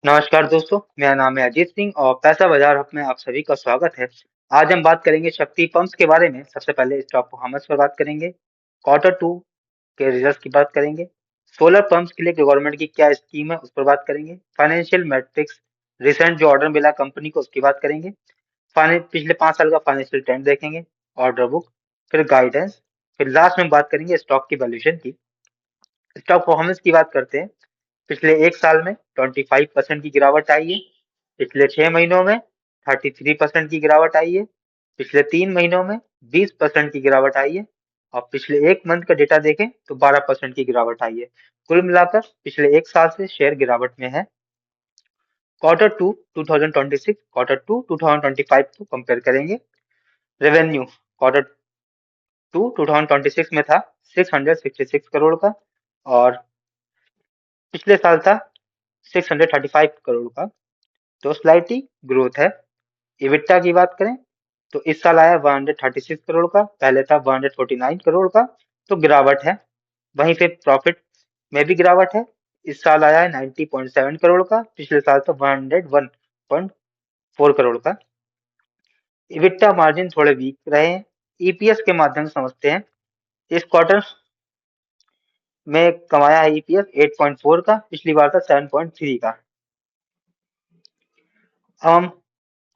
नमस्कार दोस्तों, मेरा नाम है अजीत सिंह और पैसा बाजार हब में आप सभी का स्वागत है। आज हम बात करेंगे शक्ति पंप्स के बारे में। सबसे पहले स्टॉक परफॉर्मेंस पर बात करेंगे, क्वार्टर टू के रिजल्ट्स की बात करेंगे, सोलर पंप्स के लिए गवर्नमेंट की क्या स्कीम है उस पर बात करेंगे, फाइनेंशियल मैट्रिक्स, रिसेंट जो ऑर्डर मिला कंपनी को उसकी बात करेंगे, पिछले 5 साल का फाइनेंशियल ट्रेंड देखेंगे, ऑर्डर बुक, फिर गाइडेंस, फिर लास्ट में बात करेंगे स्टॉक की वैल्यूएशन की। स्टॉक परफॉर्मेंस की बात करते हैं। पिछले एक साल में 25% की गिरावट आई है। पिछले 6 महीनों में 33% की गिरावट आई है। पिछले 3 महीनों में 20% की गिरावट आई है। और पिछले एक मंथ का डेटा देखें तो 12% की गिरावट आई है। कुल मिलाकर पिछले एक साल से शेयर गिरावट में है। क्वार्टर टू 2026 क्वार्टर टू 2025 को कंपेयर करेंगे। रेवेन्यू क्वार्टर टू 2026 में था 666 करोड़ का, और पिछले साल था 635 करोड़ का, तो स्लाइटली ग्रोथ है। इबिट्टा की बात करें तो इस साल आया 136 करोड़ का, पहले था 149 करोड़ का, तो गिरावट है। वहीं पे प्रॉफिट में भी गिरावट है। इस साल आया है 90.7 करोड़ का, पिछले साल तो 101.4 करोड़ का। इबिट्टा मार्जिन थोड़े वीक रहे हैं। ईपीएस के माध्यम से समझते हैं। इस क्वार्टर में कमाया है ईपीएस 8.4 का, पिछली बार था 7.3 का। अब हम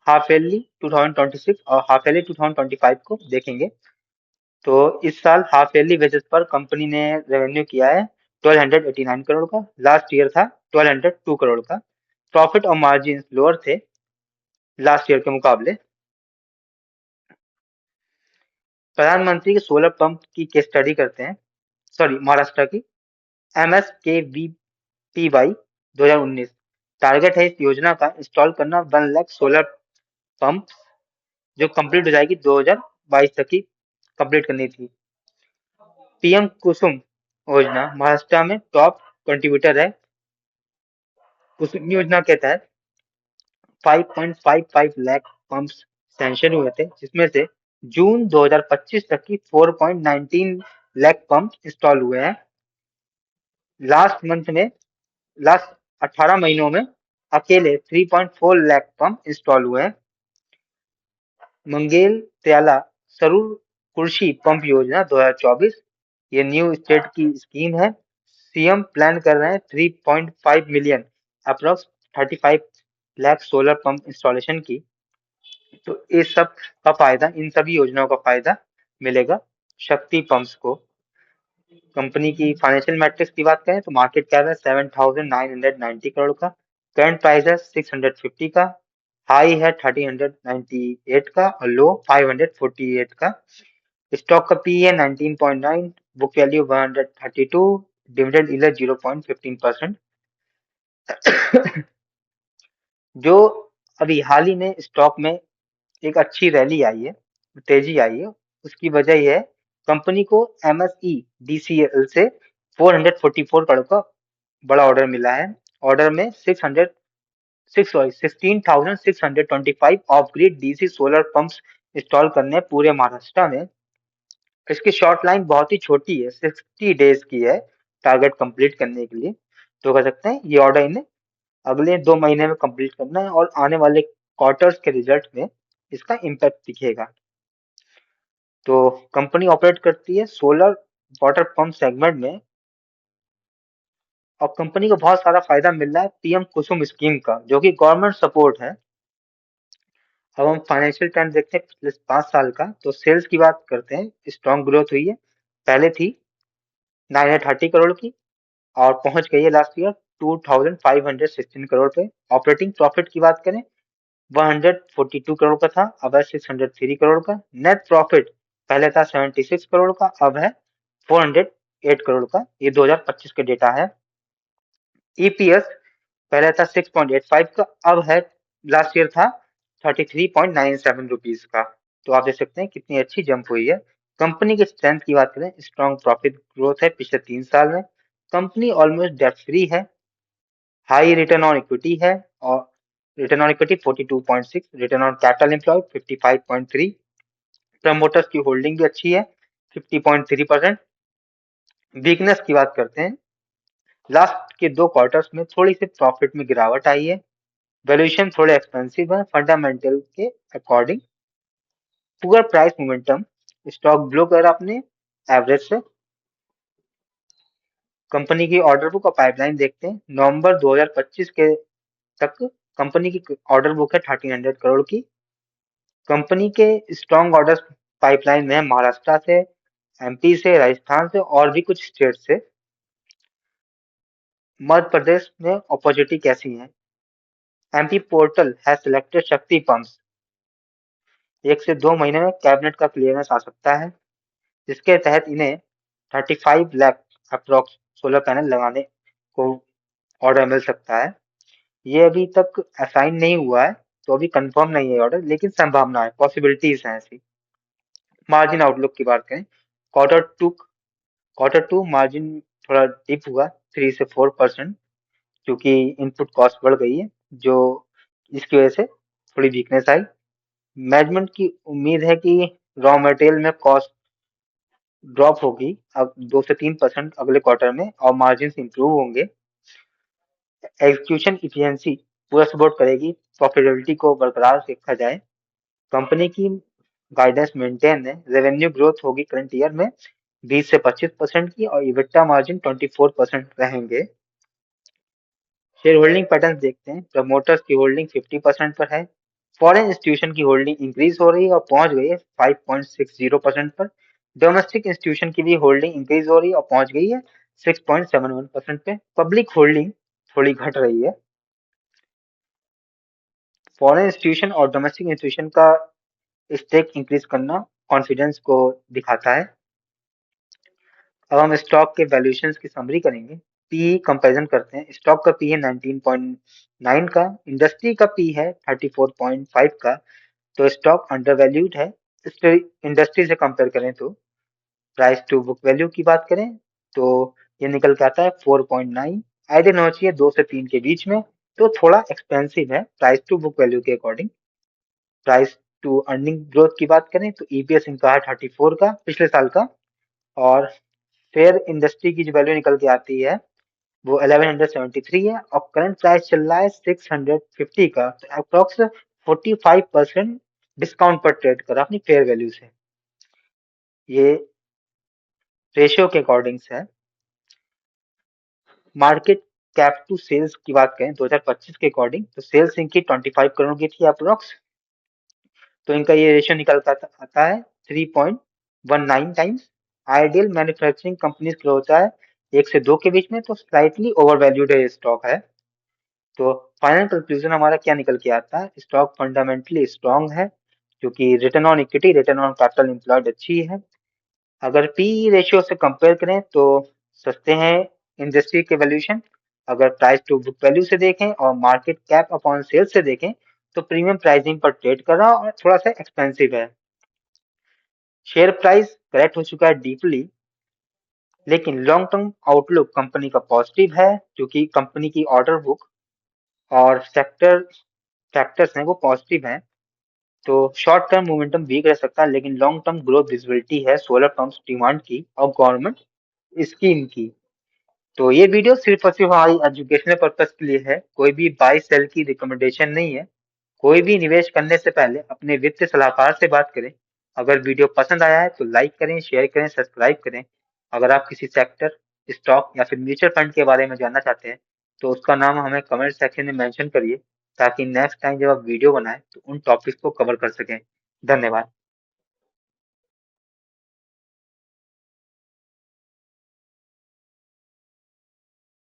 हाफ ईयरली 2026 और हाफ ईयरली 2025 को देखेंगे। तो इस साल हाफ ईयरली बेसिस पर कंपनी ने रेवेन्यू किया है 1289 करोड़ का, लास्ट ईयर था 1202 करोड़ का। प्रॉफिट और मार्जिन लोअर थे लास्ट ईयर के मुकाबले। प्रधानमंत्री के सोलर पंप की केस स्टडी करते हैं, सॉरी महाराष्ट्र की। एमएस के वी वाई 2019 टारगेट है इस योजना का इंस्टॉल करना 1 लाख सोलर पंप, जो कंप्लीट हो जाएगी 2022 तक की कंप्लीट करनी थी। पीएम कुसुम योजना महाराष्ट्र में टॉप कंट्रीब्यूटर है। कुसुम योजना के तहत 5.55 लाख पंप्स सैंक्शन हुए थे, जिसमें से जून 2025 तक की 4.19 लाख पंप इंस्टॉल हुए हैं। लास्ट मंथ में लास्ट 18 महीनों में अकेले 3.4 लाख पंप इंस्टॉल हुए हैं। मंगेल त्याला सरूर कृषि पंप योजना 2024, ये न्यू स्टेट की स्कीम है। सीएम प्लान कर रहे हैं 3.5 million approx 35 lakh solar pump installation की। तो इस सब का फायदा, इन सभी योजनाओं का फायदा मिलेगा शक्ति पंप्स को। कंपनी की फाइनेंशियल मैट्रिक्स की बात करें तो मार्केट कैप है 7,990 करोड़ का, करंट प्राइस है 650 का, हाई है 1398 का और लो 548 का। स्टॉक का पी है 19.9, बुक वैल्यू 132, डिविडेंड यील्ड 0.15%। जो अभी हाल ही में स्टॉक में एक अच्छी रैली आई है, तेजी आई है, उसकी वजह यह है कंपनी को एमएसई डीसीएल से 444 करोड़ का बड़ा ऑर्डर मिला है। ऑर्डर में 16,625 of grid DC solar pumps install करने हैं पूरे महाराष्ट्र में। इसकी शॉर्ट लाइन बहुत ही छोटी है, 60 डेज की है टारगेट कंप्लीट करने के लिए। तो कह सकते हैं ये ऑर्डर इन्हें अगले 2 महीने में कंप्लीट करना है और आने वाले क्वार्टर्स के रिजल्ट में इसका इम्पैक्ट दिखेगा। तो कंपनी ऑपरेट करती है सोलर वाटर पंप सेगमेंट में, और कंपनी को बहुत सारा फायदा मिल रहा है पीएम कुसुम स्कीम का, जो कि गवर्नमेंट सपोर्ट है। अब हम फाइनेंशियल ट्रेंड देखते हैं पिछले 5 साल का। तो सेल्स की बात करते हैं, स्ट्रॉन्ग ग्रोथ हुई है। पहले थी 930 करोड़ की और पहुंच गई है लास्ट ईयर 2516 करोड़ पे। ऑपरेटिंग प्रॉफिट की बात करें 142 करोड़ का था, अब है 603 करोड़ का। नेट प्रॉफिट पहले था 76 करोड़ का, अब है 408 करोड़ का। ये 2025 का डेटा है। ईपीएस पहले था 6.85 का, अब है, लास्ट ईयर था 33.97 रुपीज का। तो आप देख सकते हैं कितनी अच्छी जंप हुई है। कंपनी के स्ट्रेंथ की बात करें, स्ट्रॉन्ग प्रॉफिट ग्रोथ है पिछले 3 साल में। कंपनी ऑलमोस्ट डेट फ्री है। हाई रिटर्न ऑन इक्विटी है, और return on equity 42.6, return on capital employed 55.3। Promoters की होल्डिंग भी अच्छी है 50.3%। वीकनेस की बात करते हैं लास्ट के 2 क्वार्टर्स में थोड़ी सी प्रॉफिट में गिरावट आई है। वैल्यूएशन थोड़े एक्सपेंसिव है फंडामेंटल के according. Poor price momentum, stock blow कर आपने एवरेज से। कंपनी की ऑर्डर बुक और पाइपलाइन देखते हैं। नवंबर 2025 के तक कंपनी की ऑर्डर बुक है 1300 करोड़ की। कंपनी के स्ट्रॉन्ग ऑर्डर्स पाइपलाइन में है महाराष्ट्र से, एमपी से, राजस्थान से और भी कुछ स्टेट से। मध्य प्रदेश में अपॉर्चुनिटी कैसी है? एमपी पोर्टल हैज सिलेक्टेड शक्ति पंप्स। 1 से 2 महीने में कैबिनेट का क्लियरेंस आ सकता है, जिसके तहत इन्हें 35 लाख अप्रोक्स सोलर पैनल लगाने को ऑर्डर मिल सकता है। ये अभी तक असाइन नहीं हुआ है, तो अभी कंफर्म नहीं है ऑर्डर, लेकिन संभावना है, पॉसिबिलिटीज हैं ऐसी। मार्जिन आउटलुक की बात करें, क्वार्टर टू क्वार्टर टू मार्जिन थोड़ा डिप हुआ 3 से 4%, क्योंकि इनपुट कॉस्ट बढ़ गई है, जो इसकी वजह से थोड़ी वीकनेस आई। मैनेजमेंट की उम्मीद है कि रॉ मटेरियल में कॉस्ट ड्रॉप होगी अब 2 से 3% अगले क्वार्टर में, और मार्जिन इंप्रूव होंगे। एग्जीक्यूशन इफिशियंसी पूरा सपोर्ट करेगी, प्रॉफिटेबिलिटी को बरकरार रखा जाए। कंपनी की गाइडेंस मेंटेन है, रेवेन्यू ग्रोथ होगी करंट ईयर में 20 से 25% की, और इबिटा मार्जिन 24% रहेंगे। शेयर होल्डिंग पैटर्न देखते हैं। प्रमोटर्स की होल्डिंग 50% पर है। फॉरेन इंस्टीट्यूशन की होल्डिंग इंक्रीज हो रही है और पहुंच गई है 5.60% पर। डोमेस्टिक इंस्टीट्यूशन की भी होल्डिंग इंक्रीज हो रही है और पहुंच गई है 6.71% पे। पब्लिक होल्डिंग थोड़ी घट रही है। फॉरेन इंस्टीट्यूशन और डोमेस्टिक इंस्टीट्यूशन का स्टेक इंक्रीज करना कॉन्फिडेंस को दिखाता है। अब हम स्टॉक के वैल्यूएशन की समरी करेंगे। पी कंपैरिजन करते हैं। स्टॉक का पी है 19.9 का, इंडस्ट्री का पी है 34.5 का, तो स्टॉक अंडर वैल्यूड है। इंडस्ट्री से कंपेयर करें तो प्राइस टू बुक वैल्यू की बात करें तो ये निकल के आता है 4.9। आइडियल होना चाहिए 2 से 3 के बीच में, तो थोड़ा एक्सपेंसिव है प्राइस टू बुक वैल्यू के according. Price to earning growth की बात करें तो ईपीएस इनका है 34 का पिछले साल का, और फेयर इंडस्ट्री की जो वैल्यू निकल के आती है वो 1173 है, और करंट प्राइस चल रहा है 650 का, तो अप्रोक्स 45% डिस्काउंट पर ट्रेड कर रहा है अपनी फेयर वैल्यू से। ये रेशियो के अकॉर्डिंग है। मार्केट कैप टू सेल्स की बात करें 2025 के अकॉर्डिंग, तो सेल्स इनकी 25 करोड़ की थी अप्रोक्स, तो इनका ये रेशियो निकल कर आता है 3.19 टाइम्स। आइडियल मैन्युफैक्चरिंग कंपनीज के लिए होता है 1 से 2 के बीच में, तो स्लाइटली ओवर वैल्यूड है स्टॉक है। तो फाइनल कंक्लूजन हमारा क्या निकल के आता है? स्टॉक फंडामेंटली स्ट्रांग है, क्योंकि return on equity, return on capital employed अच्छी है। अगर पी रेशियो से कंपेयर करें तो सस्ते हैं इंडस्ट्री के वैल्यूएशन। अगर प्राइस टू बुक वैल्यू से देखें और मार्केट कैप अपॉन सेल्स से देखें तो प्रीमियम प्राइसिंग पर ट्रेड कर रहा और थोड़ा सा एक्सपेंसिव है। शेयर प्राइस करेक्ट हो चुका है डीपली, लेकिन लॉन्ग टर्म आउटलुक कंपनी का पॉजिटिव है, क्योंकि कंपनी की ऑर्डर बुक और फैक्टर्स हैं वो पॉजिटिव हैं। तो शॉर्ट टर्म मोमेंटम वीक रह सकता है, लेकिन लॉन्ग टर्म ग्रोथ विजिबिलिटी है सोलर पंप्स डिमांड की और गवर्नमेंट स्कीम की। तो ये वीडियो सिर्फ और सिर्फ हमारी एजुकेशनल पर्पज के लिए है, कोई भी बाय सेल की रिकमेंडेशन नहीं है। कोई भी निवेश करने से पहले अपने वित्तीय सलाहकार से बात करें। अगर वीडियो पसंद आया है तो लाइक करें, शेयर करें, सब्सक्राइब करें। अगर आप किसी सेक्टर, स्टॉक या फिर म्यूचुअल फंड के बारे में जानना चाहते हैं तो उसका नाम हमें कमेंट सेक्शन में मेंशन करिए, ताकि नेक्स्ट टाइम जब आप वीडियो बनाएं तो उन टॉपिक्स को कवर कर सकें। धन्यवाद।